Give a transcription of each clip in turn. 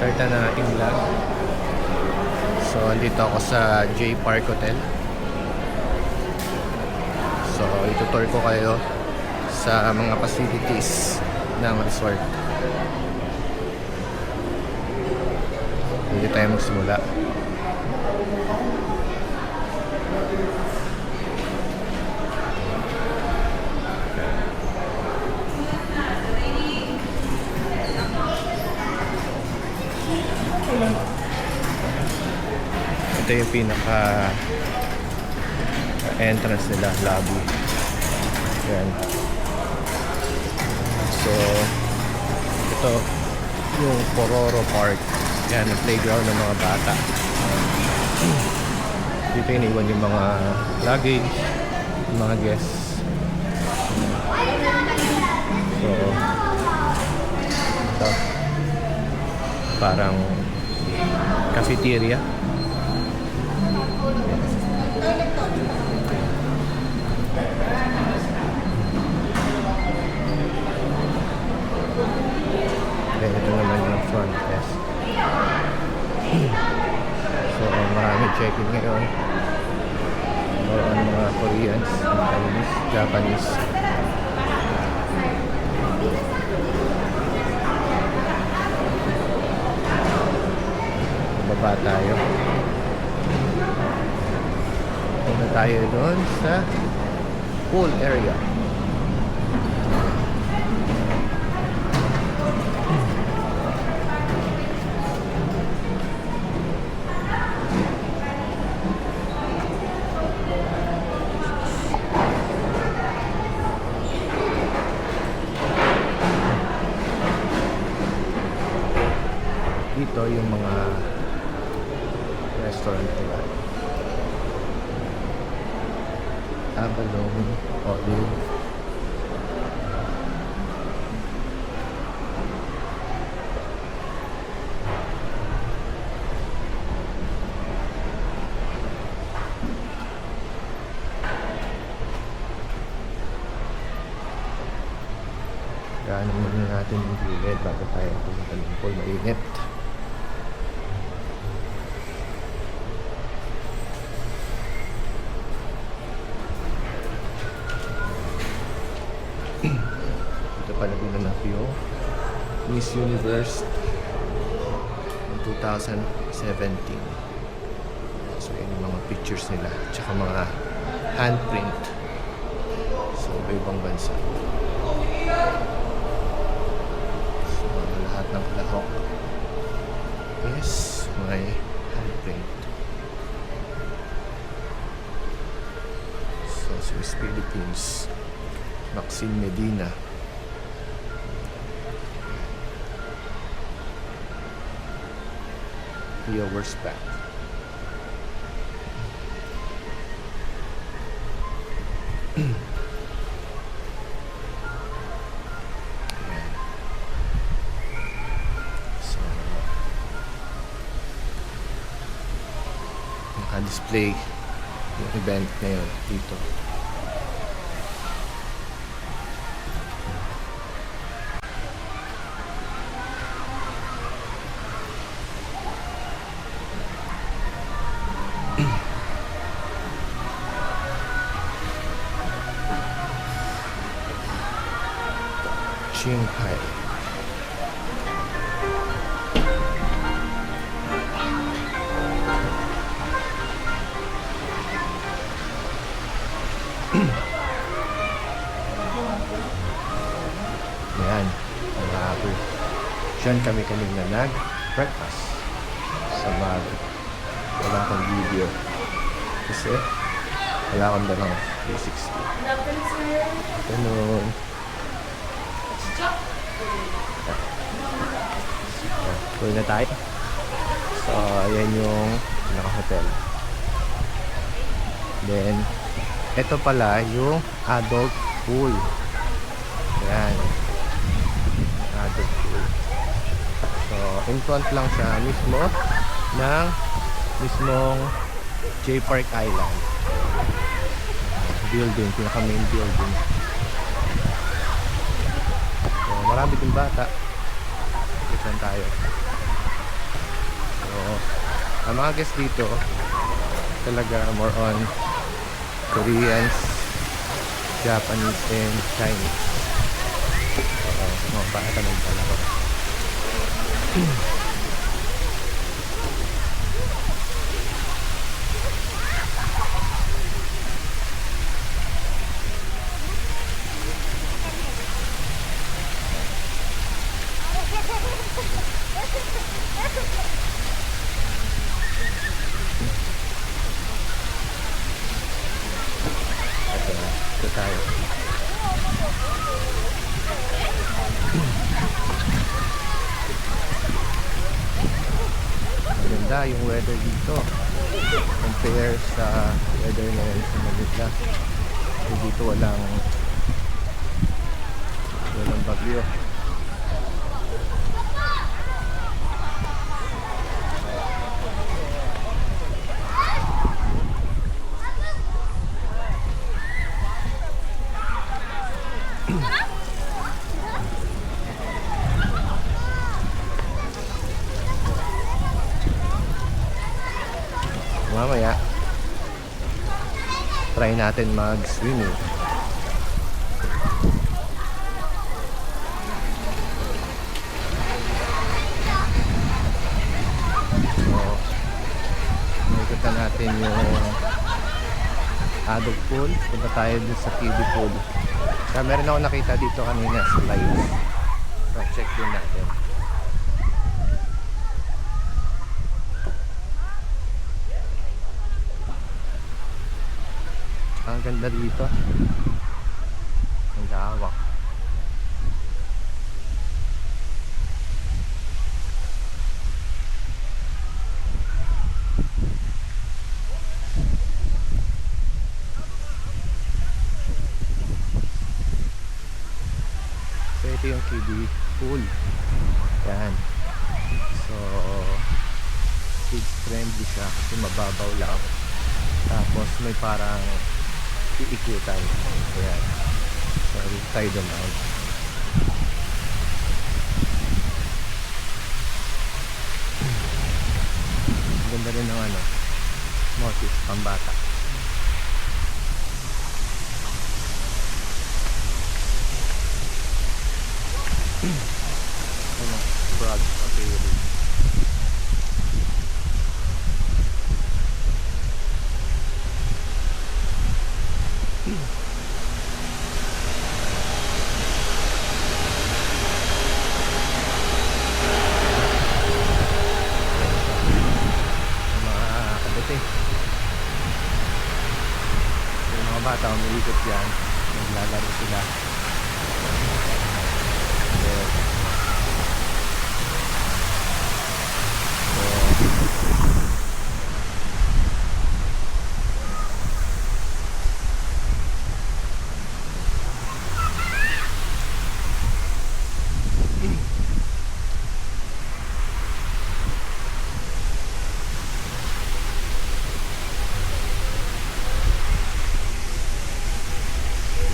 Start na ng ating vlog. So, andito ako sa J Park Hotel. So, itutour ko kayo sa mga facilities ng resort. Hindi tayo magsimula. Ito yung pinaka entrance nila, lobby. Yan. So, ito yung Pororo Park. Yan, yung playground ng mga bata. Dito iniwan yung mga luggage, yung mga guests. So, ito parang cafeteria. Then ito naman yung front desk. So maraming check-in ngayon. Mga Koreans, Chinese, Japanese. Baba tayo. Punta tayo doon sa pool area. Dito yung mga restaurant nila. Abalone, Olive. Gano'n muna natin yung gilid bago tayo pumunta ng pool. Mainit. Ito pala ginanap yung Miss Universe in 2017. So yun yung mga pictures nila, tsaka mga handprint sa iba-ibang bansa. So lahat ng lahok is may handprint. So Swiss Philippines, Maxine Medina. Pia Wurzbach. So, naka-display yung event ngayon dito. Shanghai. Yan, ang Diyan kami kanina nag-breakfast sa bag. Wala akong video kasi wala akong dalang 360. Ganun. Tuloy na tayo. So, ayan yung naka-hotel. Then, ito pala yung adult pool. Ayan. Adult pool. So, in front lang siya mismo ng mismong J Park Island. Building, pinaka-main building. So, marami din bata. Ikan tayo. Ang mga guests dito talaga more on Koreans, Japanese, and Chinese. Mga bata ng palaro. Ito tayo. Maganda yung weather dito compare sa weather ngayon sa Manila. So dito walang bagyo. Mamaya try natin mag-swimming. So nakikita natin yung adult pool. Punta tayo dun sa kiddie pool. Kaya meron ako nakita dito kanina slides. So check din natin. Ang ganda dito. Ang lawak. So ito yung kiddie pool. Yan. So kids friendly siya kasi mababaw lang. Tapos may parang iikutan. Ayan. So tayo dumaan. Ganda rin ng motif pambata. Broad appealing. Yung mga bata umiikot dyan, naglalaro sila.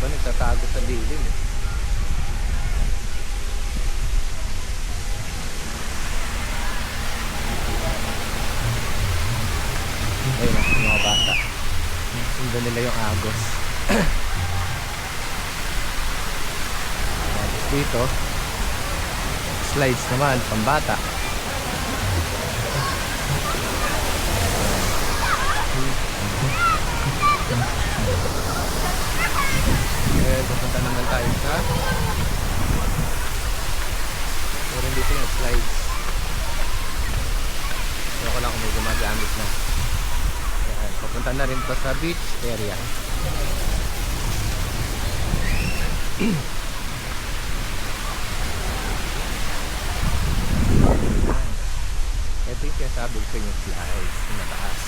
Diba nagtatago sa dilim eh. Ayun na, mga bata. Sundan nila yung agos. Tapos dito, slides naman, pambata. Pupunta naman tayo sa meron dito yung slides. Pero ko lang kung may gumagamit na. Ayan, pupunta na rin pa sa beach area. Ito yung sinasabi ko yung slides yung mataas.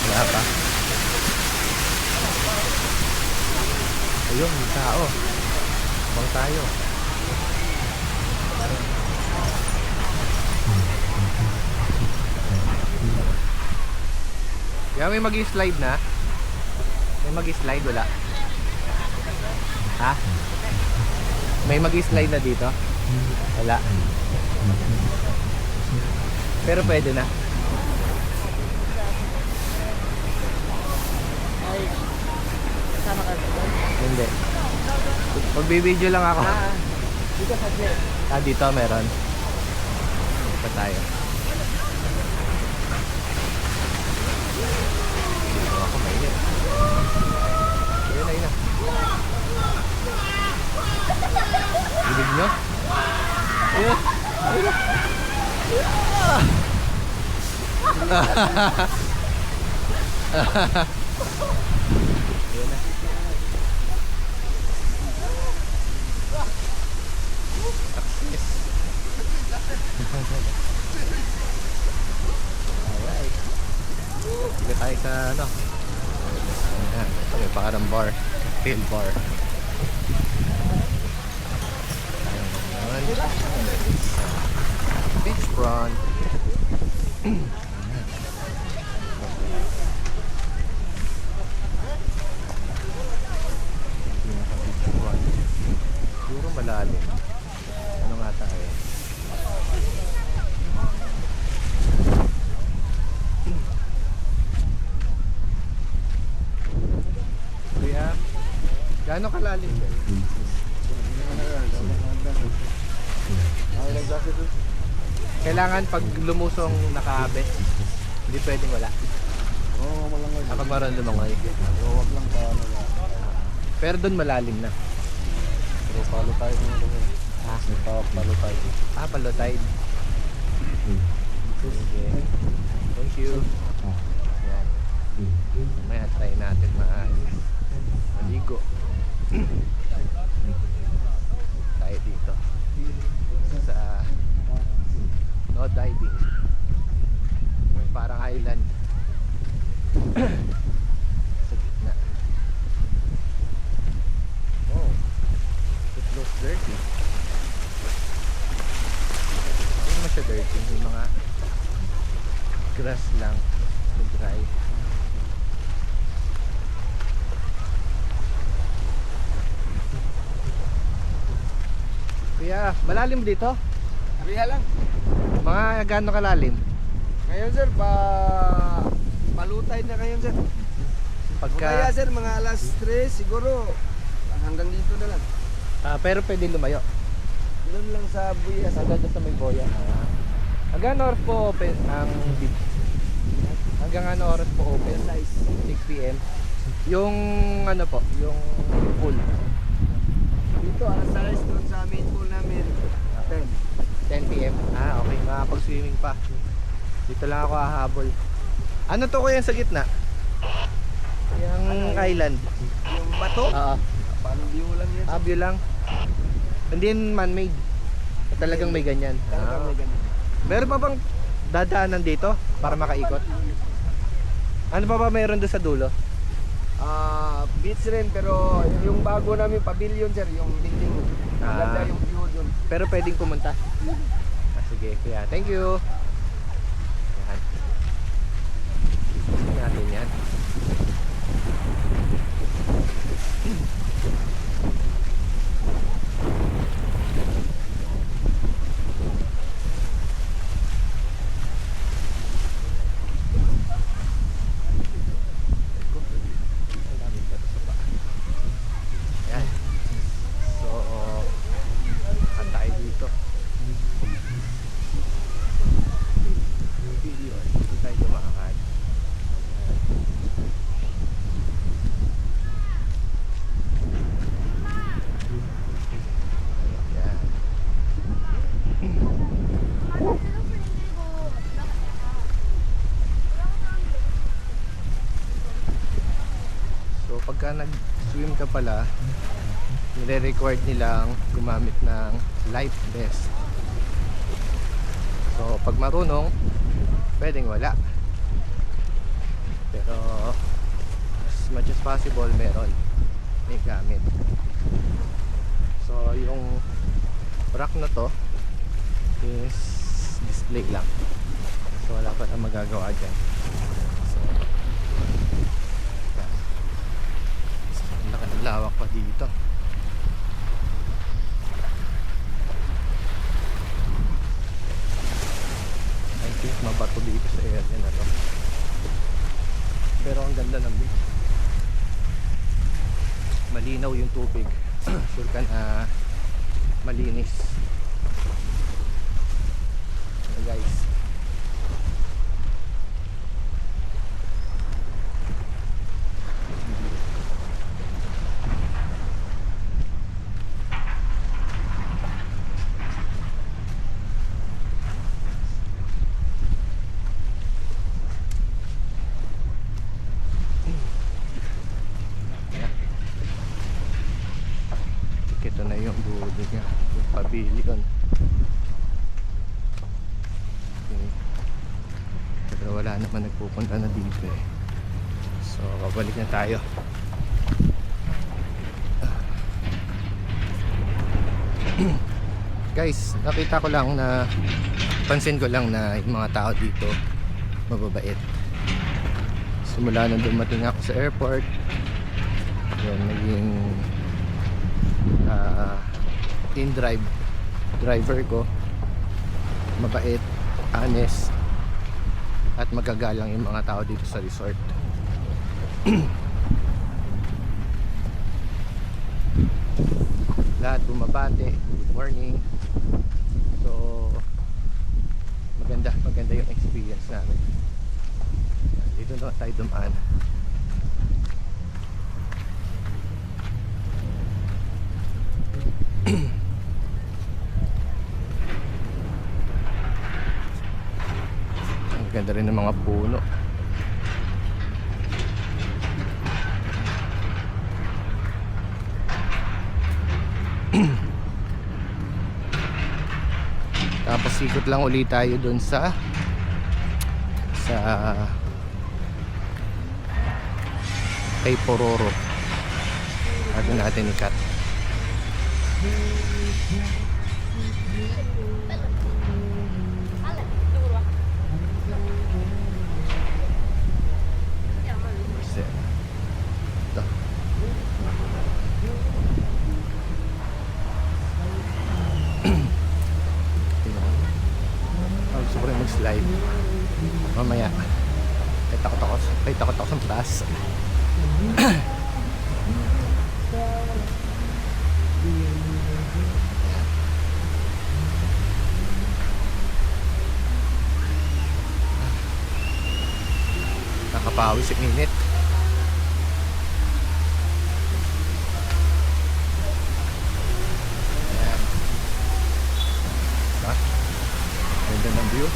Wala pa. Ayun, yung tao. Abang tayo. Kaya may mag-i-slide na. May mag-slide wala? Ha? May mag-slide na dito? Wala. Pero pwede na. Ay, kasama ka dito? Hindi. Magbibideo lang ako. Dito sa jet. Dito meron. Pa tayo. Dito ako mainit. Ayun na, ayun na. Bilig nyo? Ayun. Ayun na. Ayun na. Success. Alright. Sige tayo sa ano. Ayan. Ito may pakarang bar. Cocktail bar. Ayan. Beachfront. Beachfront. Siguro malalim. Ano nga tayo? Kuya, gaano kalalim yan? Kailangan pag lumusong nakahabit, hindi pwedeng wala. Oo, malangoy. Kapag maroon lumangoy. Huwag lang pa ano. Pero doon malalim na. Pero palo tayo ng lugar. Palo tayo. Palo tide. Sige. Thank you. Yan. Mamaya try natin maayos. Maligo. Tayo dito. Sa no diving. Parang island. Sa gitna. Oh. It looks dirty. Hindi naman siya dirty. Yung mga grass lang. Dry. Kuya, malalim dito? Ariha lang. Mga gaano kalalim? Ngayon sir, palutay na ngayon sir. Kaya Pagka, sir, mga alas 3 siguro hanggang dito na lang. pero pwede lumayo. Doon lang sa Buyas. Hanggang doon sa may boya. Hanggang oras po open ang beach? Hanggang ano oras po open? 6 p.m. Yung ano po, yung pool. Dito alas 6 doon sa main pool namin. 10. 10 p.m. Okay, makapag-swimming pa. Dito lang ako hahabol. Ano to kuya sa gitna? Yung Ano, island. Yung bato? Oo. Parang view lang yan. View lang. Hindi man-made. Talagang may ganyan. Talagang may ganyan. Meron pa bang dadaanan dito para makaikot? Ano pa ba meron doon sa dulo? Beach rin pero yung bago namin pavilion sir, yung building. Maganda yung view doon. Pero pwedeng pumunta. Sige, kaya thank you. Yan. Gusto natin yan. Yan. So, saan tayo dito? Dito tayo dumakakad. Yan. So pagka nag-swim ka pala, nire-record nilang gumamit ng life vest. So pag marunong, pwedeng wala. Pero as much as possible meron, may gamit. So yung rack na to is display lang. So wala pa na magagawa dyan. So yan. na to. Pero ang ganda ng beach. Malinaw yung tubig. Sure ka na malinis. So guys, ito na yung dulo niya, yung pavilion. Okay. Pero wala naman nagpupunta na dito eh. So babalik na tayo. Guys, nakita ko lang na, pansin ko lang na yung mga tao dito mababait. Simula nung dumating ako sa airport, yun, naging driver ko mabait, honest, at magagalang yung mga tao dito sa resort. Lahat bumabate, good morning. So maganda yung experience namin. Dito na tayo dumaan. Ang ganda rin ng mga puno. Tapos ikot lang ulit tayo dun sa kay Pororo. Atin natin ikat. Ito. Gusto ko rin mag-slide mamaya. Ay takot ako sa taas. Nakapawis ang init. Ayan. Ganda ng view.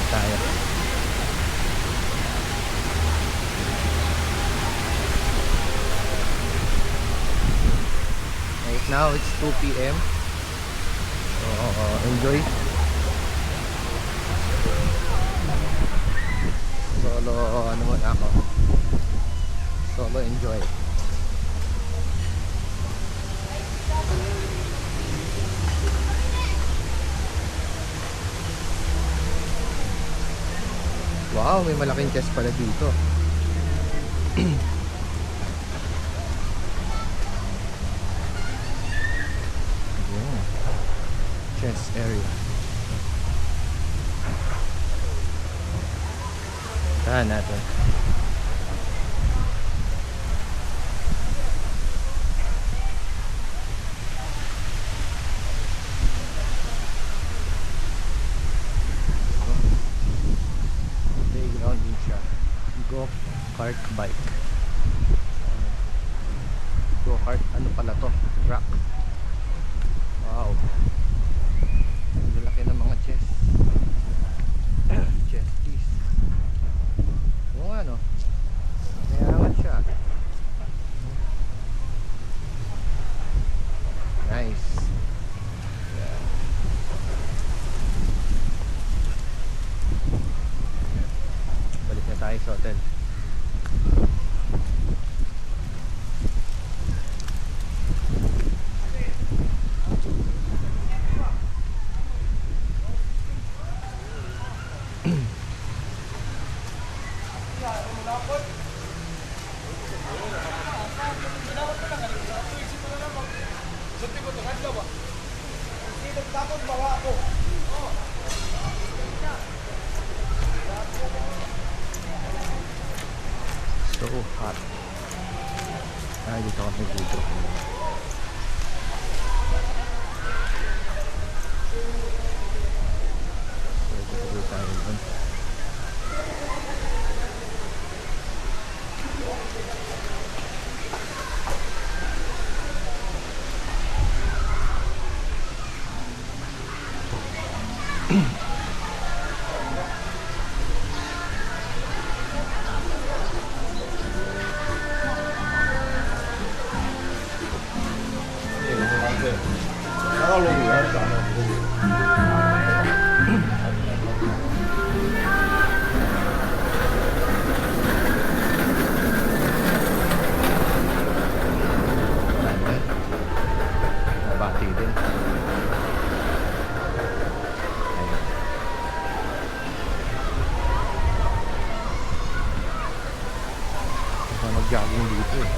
Tayo. Right now it's 2 PM. So enjoy. Solo ano muna ako. Solo enjoy. Wow, may malaking chest pala dito. Yeah. Chest area. Tahan natin. Playground din siya. Go-kart bike. Go-kart, ano pala to? Rock. Wow. Ang laki ng mga chest. Chest piece. Oo nga no. Mayangan siya. Nice. Yeah. Balik na na tayo sa hotel. So hot. Dito kami dito. So dito tayo dun. Nabati din. Ayun. Baka mag-jogging dito eh.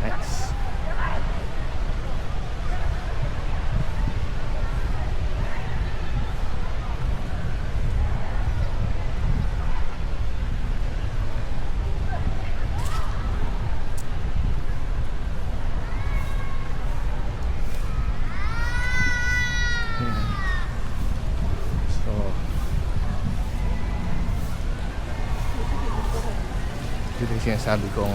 Nice. So, ito yung sinasabi kong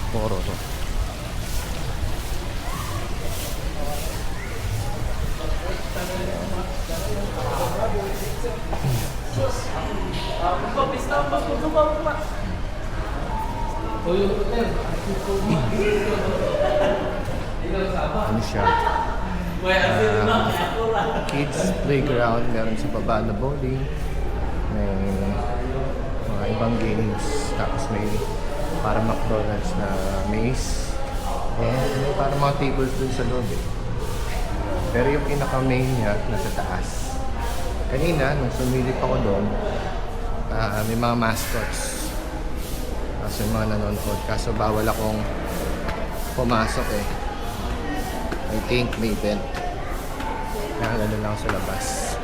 Poro to. Ano siya? Kids playground, meron sa baba na bowling, may mga ibang games, tapos may para McDonald's na maze, and may para mga tables dun sa loob eh. Pero yung pinaka-main niya nasa taas. Kanina nung sumilip ako doon, may mga mascots, kaso yung mga nanonood, kaso bawal akong pumasok eh. I think may event. Kaya ano lang sa labas.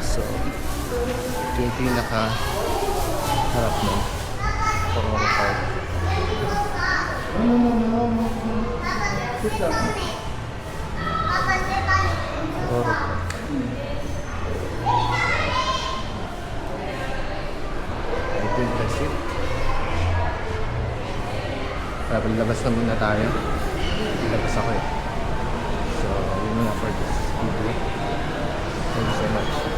So, ito yung pinaka-harap ng Poro Park. Poro Park. Ito yung ship. Labas na muna tayo. Labas ako eh. So, yun muna for this video. Thank you so much.